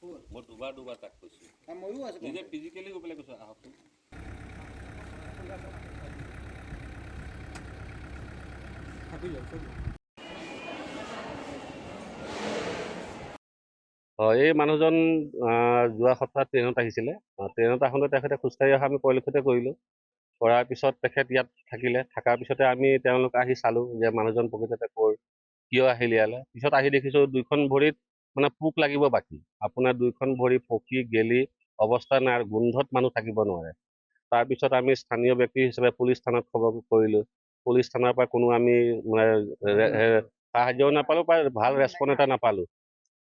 মই দুবাৰ তাক কৈছোঁ, নিজে ফিজিকেলি গৈ পেলাই কৈছোঁ আহকচোন। এই মানুহজন যোৱা সপ্তাহত ট্ৰেইনত আহিছিলে। ট্ৰেইনত আহোঁতে তেখেতে খোজকাঢ়ি অহা আমি পৰিলক্ষিত কৰিলোঁ। কৰাৰ পিছত তেখেত ইয়াত থাকিলে। থকাৰ পিছতে আমি তেওঁলোক আহি চালোঁ যে মানুহজন প্ৰকৃততে কিয় আহিল ইয়ালৈ। পিছত আহি দেখিছোঁ দুইখন ভৰিত মানে পোক লাগিব বাকী। আপোনাৰ দুইখন ভৰি পকি গেলি অৱস্থা নাই আৰু গোন্ধত মানুহ থাকিব নোৱাৰে। তাৰপিছত আমি স্থানীয় ব্যক্তি হিচাপে পুলিচ থানাত খবৰ কৰিলোঁ। পুলিচ থানাৰ পৰা কোনো আমি সাহায্যও নাপালোঁ বা ভাল ৰেচপন্স এটা নাপালোঁ।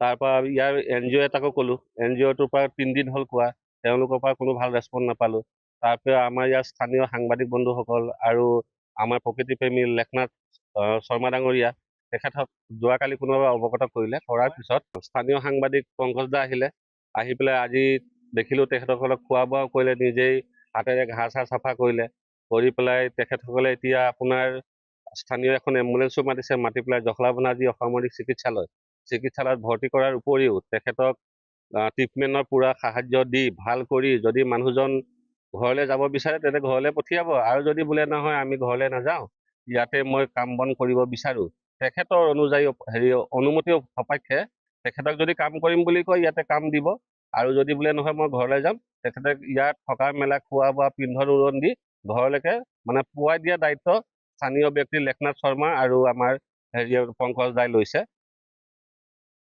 তাৰপৰা ইয়াৰ NGO এটাকো ক'লোঁ, NGOটোৰ পৰা 3 দিন হ'ল কোৱা, তেওঁলোকৰ পৰা কোনো ভাল ৰেচপন্স নাপালোঁ। তাৰপৰা আমাৰ ইয়াৰ স্থানীয় সাংবাদিক বন্ধুসকল আৰু আমাৰ প্ৰকৃতিপ্ৰেমী লেখনাথ শৰ্মা ডাঙৰীয়া, তেখেতক যোৱাকালি কোনোবা অৱগত কৰিলে। কৰাৰ পিছত স্থানীয় সাংবাদিক পংকজ দা আহিলে। আহি পেলাই আজি দেখিলোঁ তেখেতসকলক খোৱা বোৱাও কৰিলে, নিজেই হাতেৰে ঘাঁহ চাহ চাফা কৰিলে। কৰি পেলাই তেখেতসকলে এতিয়া আপোনাৰ স্থানীয় এখন এম্বুলেঞ্চো মাতি পেলাই জখলাবন্ধা যি অসামৰিক চিকিৎসালয়ত ভৰ্তি কৰাৰ উপৰিও তেখেতক ট্ৰিটমেণ্টৰ পূৰা সাহায্য দি ভাল কৰি যদি মানুহজন ঘৰলৈ যাব বিচাৰে তেন্তে ঘৰলৈ পঠিয়াব, আৰু যদি বোলে নহয় আমি ঘৰলৈ নাযাওঁ, ইয়াতে মই কাম বন কৰিব বিচাৰোঁ, তেখেতৰ অনুযায়ী অনুমতি সপক্ষে তেখেতক যদি কাম কৰিম বুলি কয় ইয়াতে কাম দিব, আৰু যদি বোলে নহয় মই ঘৰলৈ যাম, তেখেতে ইয়াত থকা মেলা খোৱা বোৱা পিন্ধন উৰণ দি ঘৰলৈকে মানে পোৱাই দিয়া দায়িত্ব স্থানীয় ব্যক্তি লেখনাথ শৰ্মা আৰু আমাৰ পংকজ দাই লৈছে।